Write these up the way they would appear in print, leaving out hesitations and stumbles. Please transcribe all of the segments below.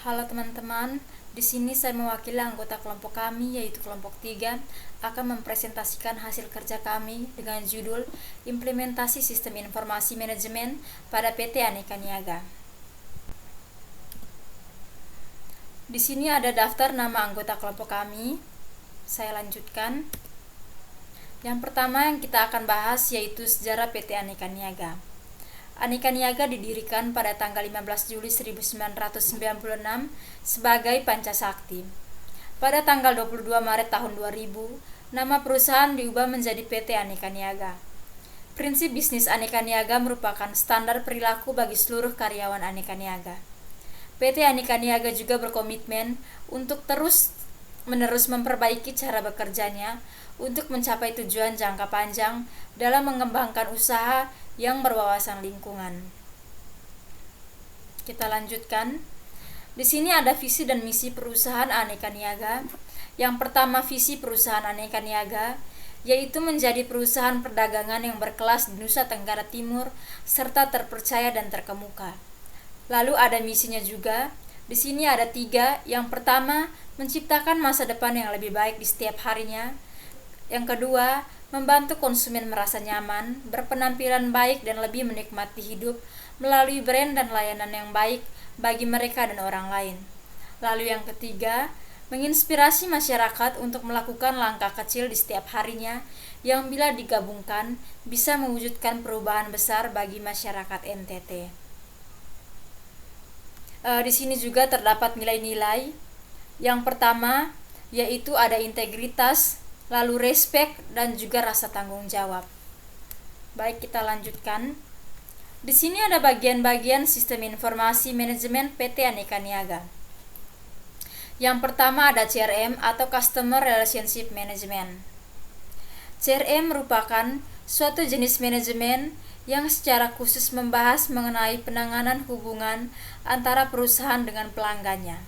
Halo teman-teman, di sini saya mewakili anggota kelompok kami yaitu kelompok 3 akan mempresentasikan hasil kerja kami dengan judul Implementasi Sistem Informasi Manajemen pada PT Aneka Niaga. Di sini ada daftar nama anggota kelompok kami. Saya lanjutkan. Yang pertama yang kita akan bahas yaitu sejarah PT Aneka Niaga. Aneka Niaga didirikan pada tanggal 15 Juli 1996 sebagai Pancasakti. Pada tanggal 22 Maret tahun 2000, nama perusahaan diubah menjadi PT Aneka Niaga. Prinsip bisnis Aneka Niaga merupakan standar perilaku bagi seluruh karyawan Aneka Niaga. PT Aneka Niaga juga berkomitmen untuk terus-menerus memperbaiki cara bekerjanya untuk mencapai tujuan jangka panjang dalam mengembangkan usaha yang berwawasan lingkungan. Kita lanjutkan. Di sini ada visi dan misi perusahaan Aneka Niaga. Yang pertama, visi perusahaan Aneka Niaga yaitu menjadi perusahaan perdagangan yang berkelas di Nusa Tenggara Timur serta terpercaya dan terkemuka. Lalu ada misinya juga. Di sini ada 3. Yang pertama, menciptakan masa depan yang lebih baik di setiap harinya. Yang kedua, membantu konsumen merasa nyaman, berpenampilan baik dan lebih menikmati hidup melalui brand dan layanan yang baik bagi mereka dan orang lain. Lalu yang ketiga, menginspirasi masyarakat untuk melakukan langkah kecil di setiap harinya yang bila digabungkan bisa mewujudkan perubahan besar bagi masyarakat NTT. Di sini juga terdapat nilai-nilai. Yang pertama, yaitu ada integritas, lalu respect dan juga rasa tanggung jawab. Baik, kita lanjutkan. Di sini ada bagian-bagian sistem informasi manajemen PT Aneka Niaga. Yang pertama ada CRM atau Customer Relationship Management. CRM merupakan suatu jenis manajemen yang secara khusus membahas mengenai penanganan hubungan antara perusahaan dengan pelanggannya.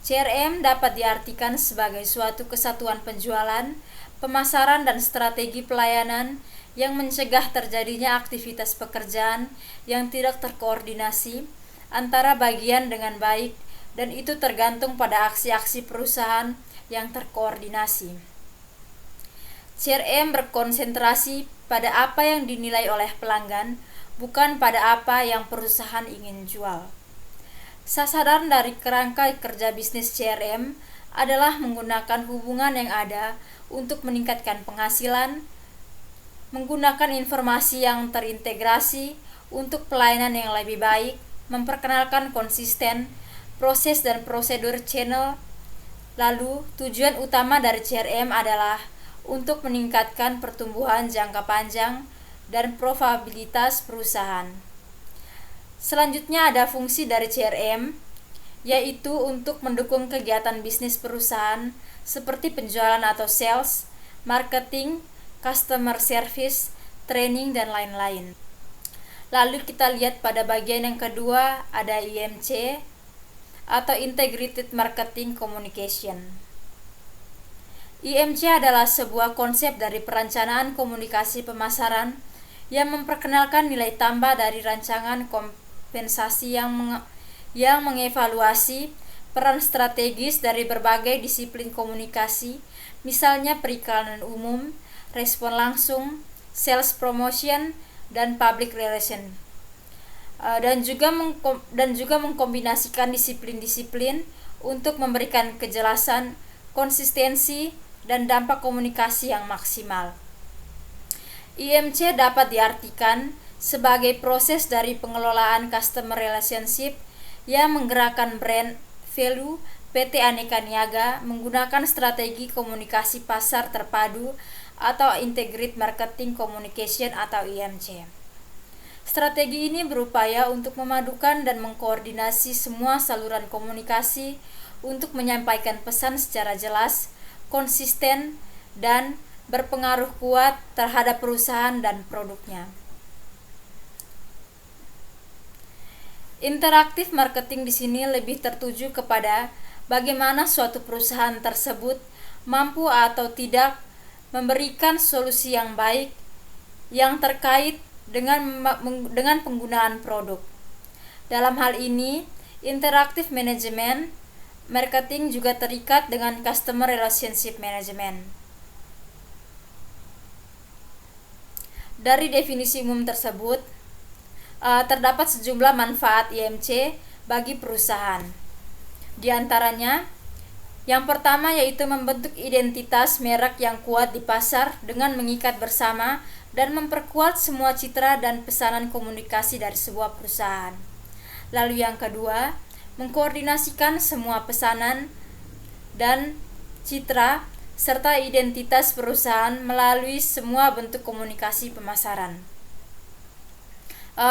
CRM dapat diartikan sebagai suatu kesatuan penjualan, pemasaran dan strategi pelayanan yang mencegah terjadinya aktivitas pekerjaan yang tidak terkoordinasi antara bagian dengan baik, dan itu tergantung pada aksi-aksi perusahaan yang terkoordinasi. CRM berkonsentrasi pada apa yang dinilai oleh pelanggan, bukan pada apa yang perusahaan ingin jual. Sasaran dari kerangka kerja bisnis CRM adalah menggunakan hubungan yang ada untuk meningkatkan penghasilan, menggunakan informasi yang terintegrasi untuk pelayanan yang lebih baik, memperkenalkan konsisten, proses dan prosedur channel. Lalu, tujuan utama dari CRM adalah untuk meningkatkan pertumbuhan jangka panjang dan profitabilitas perusahaan. Selanjutnya ada fungsi dari CRM, yaitu untuk mendukung kegiatan bisnis perusahaan seperti penjualan atau sales, marketing, customer service, training, dan lain-lain. Lalu kita lihat pada bagian yang kedua ada IMC atau Integrated Marketing Communication. IMC adalah sebuah konsep dari perencanaan komunikasi pemasaran yang memperkenalkan nilai tambah dari rancangan kompensasi yang mengevaluasi peran strategis dari berbagai disiplin komunikasi, misalnya periklanan umum, respon langsung, sales promotion, dan public relation. Dan juga mengkombinasikan disiplin-disiplin untuk memberikan kejelasan, konsistensi, dan dampak komunikasi yang maksimal. IMC dapat diartikan sebagai proses dari pengelolaan customer relationship yang menggerakkan brand value PT Aneka Niaga menggunakan strategi komunikasi pasar terpadu atau Integrated Marketing Communication atau IMC. Strategi ini berupaya untuk memadukan dan mengkoordinasi semua saluran komunikasi untuk menyampaikan pesan secara jelas, konsisten, dan berpengaruh kuat terhadap perusahaan dan produknya. Interaktif marketing di sini lebih tertuju kepada bagaimana suatu perusahaan tersebut mampu atau tidak memberikan solusi yang baik yang terkait dengan penggunaan produk. Dalam hal ini, Interactive Management, marketing juga terikat dengan Customer Relationship Management. Dari definisi umum tersebut, terdapat sejumlah manfaat IMC bagi perusahaan. Di antaranya, yang pertama yaitu membentuk identitas merek yang kuat di pasar dengan mengikat bersama dan memperkuat semua citra dan pesanan komunikasi dari sebuah perusahaan. Lalu yang kedua, mengkoordinasikan semua pesanan dan citra serta identitas perusahaan melalui semua bentuk komunikasi pemasaran.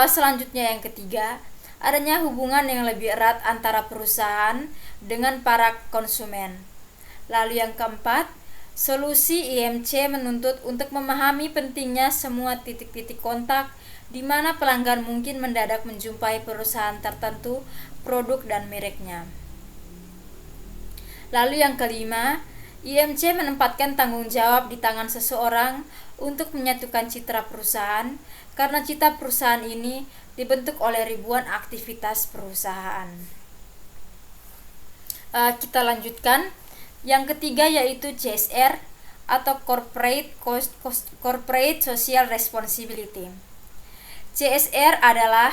Selanjutnya yang ketiga, adanya hubungan yang lebih erat antara perusahaan dengan para konsumen. Lalu yang keempat, solusi IMC menuntut untuk memahami pentingnya semua titik-titik kontak di mana pelanggan mungkin mendadak menjumpai perusahaan tertentu, produk dan mereknya. Lalu yang kelima, IMC menempatkan tanggung jawab di tangan seseorang untuk menyatukan citra perusahaan karena citra perusahaan ini dibentuk oleh ribuan aktivitas perusahaan. Kita lanjutkan. Yang ketiga yaitu CSR atau Corporate Social Responsibility. CSR adalah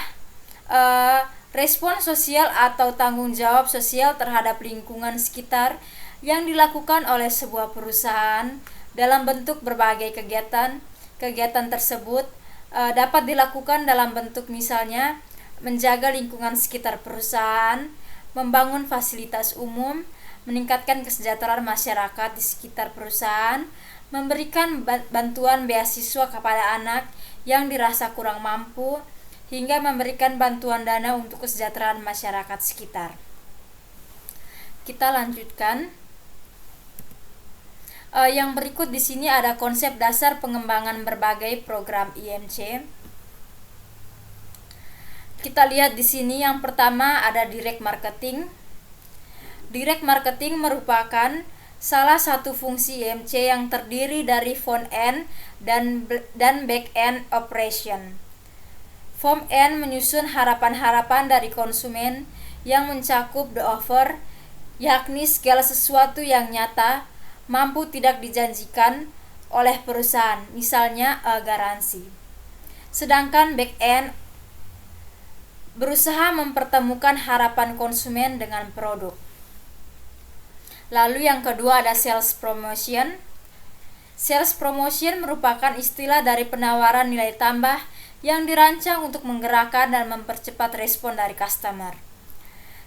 respon sosial atau tanggung jawab sosial terhadap lingkungan sekitar yang dilakukan oleh sebuah perusahaan dalam bentuk berbagai kegiatan. Kegiatan tersebut dapat dilakukan dalam bentuk misalnya menjaga lingkungan sekitar perusahaan, membangun fasilitas umum, meningkatkan kesejahteraan masyarakat di sekitar perusahaan, memberikan bantuan beasiswa kepada anak yang dirasa kurang mampu, hingga memberikan bantuan dana untuk kesejahteraan masyarakat sekitar. Kita lanjutkan. Yang berikut di sini ada konsep dasar pengembangan berbagai program IMC. Kita lihat di sini yang pertama ada direct marketing. Direct marketing merupakan salah satu fungsi IMC yang terdiri dari front end dan back end operation. Front end menyusun harapan-harapan dari konsumen yang mencakup the offer, yakni segala sesuatu yang nyata mampu tidak dijanjikan oleh perusahaan, misalnya garansi. Sedangkan back end berusaha mempertemukan harapan konsumen dengan produk. Lalu yang kedua ada sales promotion. Sales promotion merupakan istilah dari penawaran nilai tambah yang dirancang untuk menggerakkan dan mempercepat respon dari customer.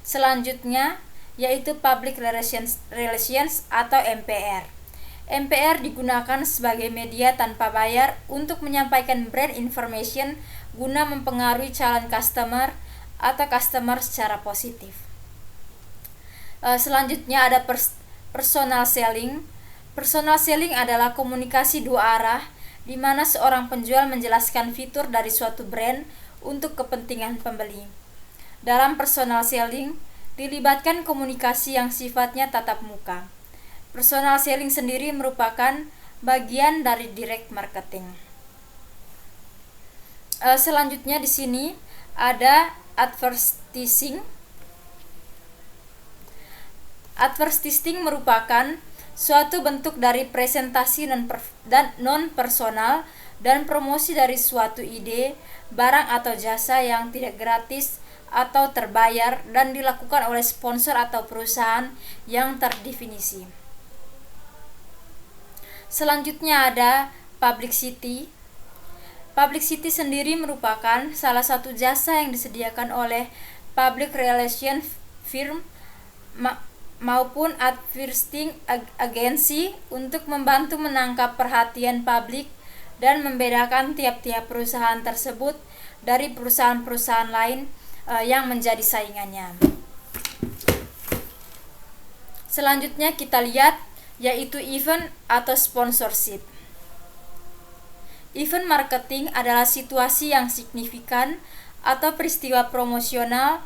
Selanjutnya yaitu Public Relations atau MPR. MPR digunakan sebagai media tanpa bayar untuk menyampaikan brand information guna mempengaruhi calon customer atau customer secara positif. Selanjutnya ada personal selling. Personal selling adalah komunikasi dua arah di mana seorang penjual menjelaskan fitur dari suatu brand untuk kepentingan pembeli. Dalam personal selling dilibatkan komunikasi yang sifatnya tatap muka. Personal selling sendiri merupakan bagian dari direct marketing. Selanjutnya di sini ada advertising. Advertising merupakan suatu bentuk dari presentasi dan non-personal dan promosi dari suatu ide, barang atau jasa yang tidak gratis atau terbayar dan dilakukan oleh sponsor atau perusahaan yang terdefinisi. Selanjutnya ada publicity. Publicity sendiri merupakan salah satu jasa yang disediakan oleh public relations firm maupun advertising agency untuk membantu menangkap perhatian publik dan membedakan tiap-tiap perusahaan tersebut dari perusahaan-perusahaan lain yang menjadi saingannya. Selanjutnya kita lihat yaitu event atau sponsorship. Event marketing adalah situasi yang signifikan atau peristiwa promosional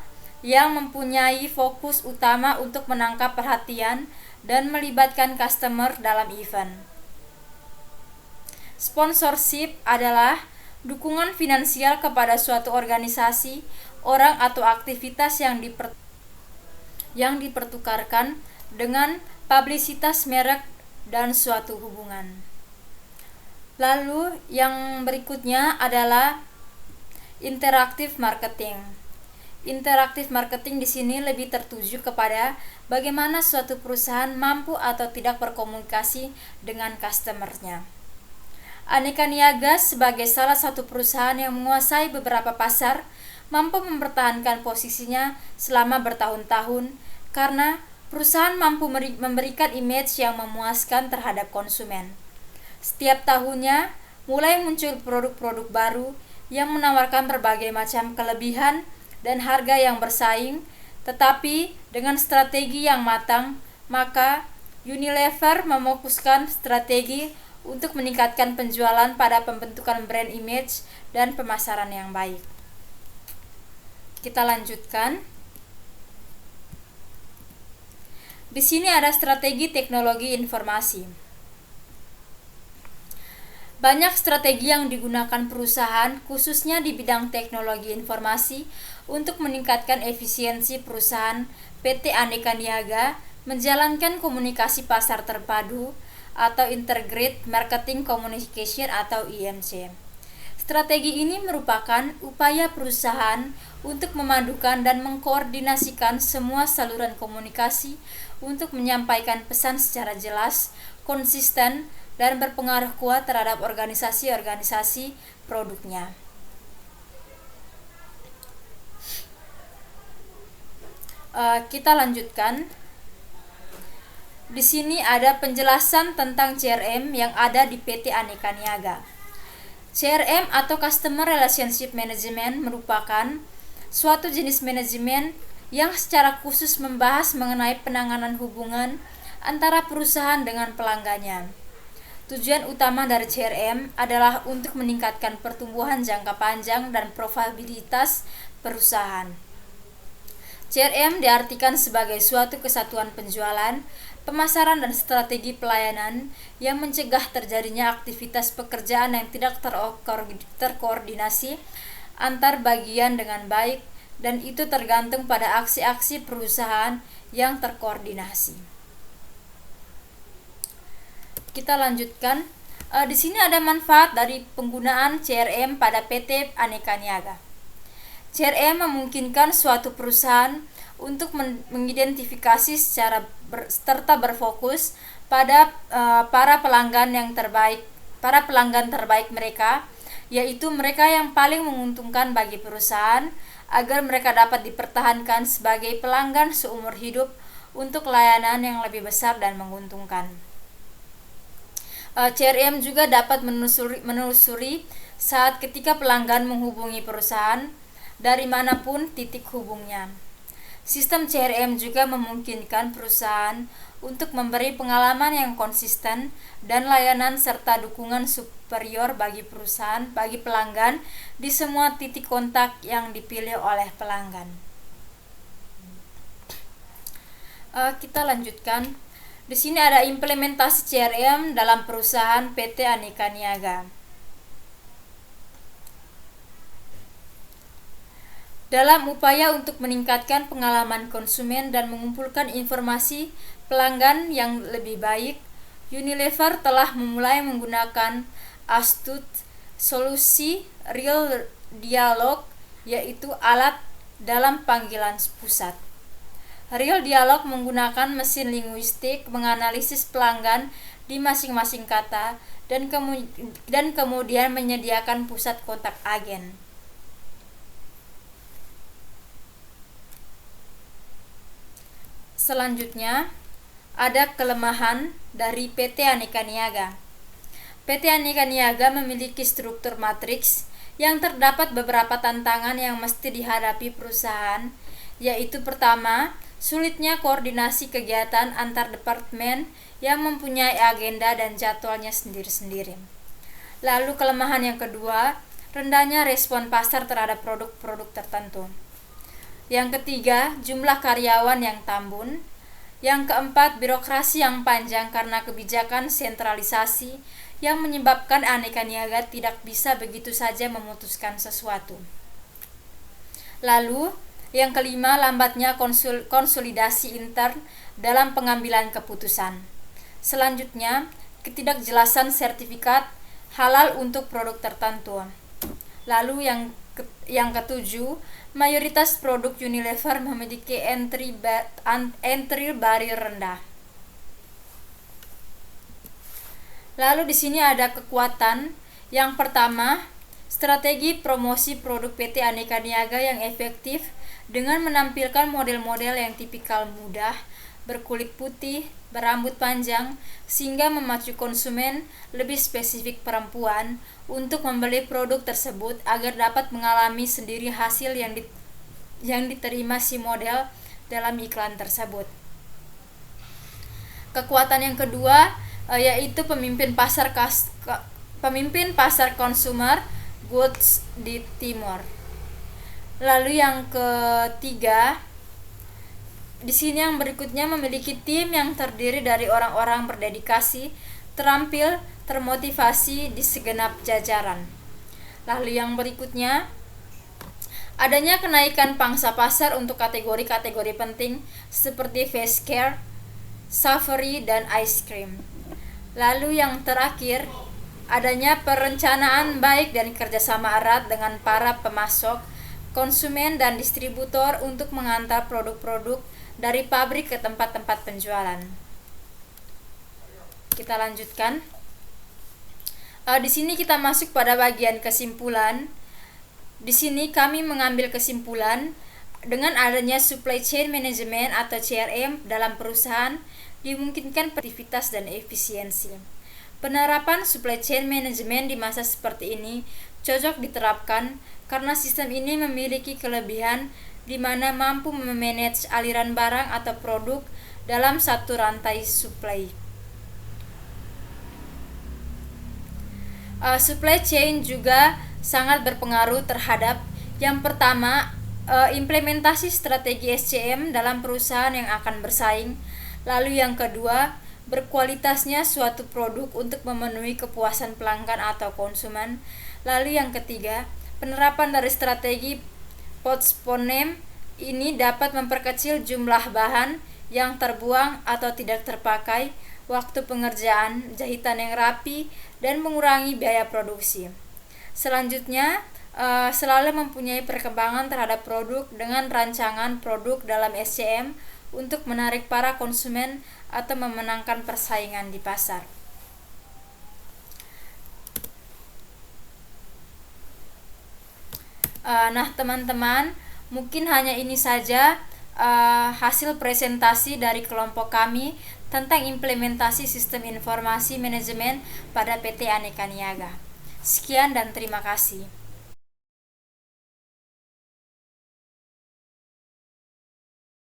yang mempunyai fokus utama untuk menangkap perhatian dan melibatkan customer dalam event. Sponsorship adalah dukungan finansial kepada suatu organisasi, orang atau aktivitas yang dipertukarkan dengan publisitas merek dan suatu hubungan. Lalu yang berikutnya adalah interaktif marketing. Interaktif marketing di sini lebih tertuju kepada bagaimana suatu perusahaan mampu atau tidak berkomunikasi dengan customer-nya. Aneka Niaga sebagai salah satu perusahaan yang menguasai beberapa pasar mampu mempertahankan posisinya selama bertahun-tahun karena perusahaan mampu memberikan image yang memuaskan terhadap konsumen. Setiap tahunnya mulai muncul produk-produk baru yang menawarkan berbagai macam kelebihan dan harga yang bersaing, tetapi dengan strategi yang matang, maka Unilever memfokuskan strategi untuk meningkatkan penjualan pada pembentukan brand image dan pemasaran yang baik. Kita lanjutkan. Di sini ada strategi teknologi informasi. Banyak strategi yang digunakan perusahaan, khususnya di bidang teknologi informasi, untuk meningkatkan efisiensi perusahaan. PT Aneka Niaga menjalankan komunikasi pasar terpadu atau Integrated Marketing Communication atau IMC. Strategi ini merupakan upaya perusahaan untuk memadukan dan mengkoordinasikan semua saluran komunikasi untuk menyampaikan pesan secara jelas, konsisten, dan berpengaruh kuat terhadap organisasi-organisasi produknya. Kita lanjutkan. Di sini ada penjelasan tentang CRM yang ada di PT Aneka Niaga. CRM atau Customer Relationship Management merupakan suatu jenis manajemen yang secara khusus membahas mengenai penanganan hubungan antara perusahaan dengan pelanggannya. Tujuan utama dari CRM adalah untuk meningkatkan pertumbuhan jangka panjang dan profitabilitas perusahaan. CRM diartikan sebagai suatu kesatuan penjualan, pemasaran dan strategi pelayanan yang mencegah terjadinya aktivitas pekerjaan yang tidak terkoordinasi antar bagian dengan baik, dan itu tergantung pada aksi-aksi perusahaan yang terkoordinasi. Kita lanjutkan. Di sini ada manfaat dari penggunaan CRM pada PT Aneka Niaga. CRM memungkinkan suatu perusahaan untuk mengidentifikasi serta berfokus pada para pelanggan terbaik mereka, yaitu mereka yang paling menguntungkan bagi perusahaan, agar mereka dapat dipertahankan sebagai pelanggan seumur hidup untuk layanan yang lebih besar dan menguntungkan. CRM juga dapat menelusuri saat ketika pelanggan menghubungi perusahaan dari manapun titik hubungnya. Sistem CRM juga memungkinkan perusahaan untuk memberi pengalaman yang konsisten dan layanan serta dukungan superior bagi pelanggan di semua titik kontak yang dipilih oleh pelanggan. Kita lanjutkan. Di sini ada implementasi CRM dalam perusahaan PT Aneka Niaga. Dalam upaya untuk meningkatkan pengalaman konsumen dan mengumpulkan informasi pelanggan yang lebih baik, Unilever telah memulai menggunakan solusi Real Dialog, yaitu alat dalam panggilan pusat. Real Dialog menggunakan mesin linguistik menganalisis pelanggan di masing-masing kata dan kemudian menyediakan pusat kontak agen. Selanjutnya, ada kelemahan dari PT Aneka Niaga. PT Aneka Niaga memiliki struktur matriks yang terdapat beberapa tantangan yang mesti dihadapi perusahaan, yaitu pertama, sulitnya koordinasi kegiatan antar departemen yang mempunyai agenda dan jadwalnya sendiri-sendiri. Lalu kelemahan yang kedua, rendahnya respon pasar terhadap produk-produk tertentu. Yang ketiga, jumlah karyawan yang tambun. Yang keempat, birokrasi yang panjang karena kebijakan sentralisasi yang menyebabkan Aneka Niaga tidak bisa begitu saja memutuskan sesuatu. Lalu, Yang kelima, lambatnya konsolidasi intern dalam pengambilan keputusan. Selanjutnya, ketidakjelasan sertifikat halal untuk produk tertentu. Lalu yang ketujuh, mayoritas produk Unilever memiliki entry barrier rendah. Lalu di sini ada kekuatan. Yang pertama, strategi promosi produk PT Aneka Niaga yang efektif dengan menampilkan model-model yang tipikal mudah, berkulit putih, berambut panjang, sehingga memacu konsumen, lebih spesifik perempuan, untuk membeli produk tersebut agar dapat mengalami sendiri hasil yang diterima si model dalam iklan tersebut. Kekuatan yang kedua yaitu pemimpin pasar consumer goods di Timor. Lalu yang ketiga, di sini yang berikutnya memiliki tim yang terdiri dari orang-orang berdedikasi, terampil, termotivasi di segenap jajaran. Lalu yang berikutnya, adanya kenaikan pangsa pasar untuk kategori-kategori penting seperti face care, savory, dan ice cream. Lalu yang terakhir, adanya perencanaan baik dan kerjasama erat dengan para pemasok, konsumen, dan distributor untuk mengantar produk-produk dari pabrik ke tempat-tempat penjualan. Kita lanjutkan. Di sini kita masuk pada bagian kesimpulan. Di sini kami mengambil kesimpulan dengan adanya supply chain management atau CRM dalam perusahaan dimungkinkan produktivitas dan efisiensi. Penerapan supply chain management di masa seperti ini cocok diterapkan karena sistem ini memiliki kelebihan di mana mampu memanage aliran barang atau produk dalam satu rantai supply. Supply chain juga sangat berpengaruh terhadap yang pertama, implementasi strategi SCM dalam perusahaan yang akan bersaing. Lalu yang kedua, berkualitasnya suatu produk untuk memenuhi kepuasan pelanggan atau konsumen. Lalu yang ketiga, penerapan dari strategi postponem ini dapat memperkecil jumlah bahan yang terbuang atau tidak terpakai, waktu pengerjaan, jahitan yang rapi, dan mengurangi biaya produksi. Selanjutnya, selalu mempunyai perkembangan terhadap produk dengan rancangan produk dalam SCM untuk menarik para konsumen atau memenangkan persaingan di pasar. Nah teman-teman, mungkin hanya ini saja hasil presentasi dari kelompok kami tentang implementasi sistem informasi manajemen pada PT Aneka Niaga. Sekian dan terima kasih.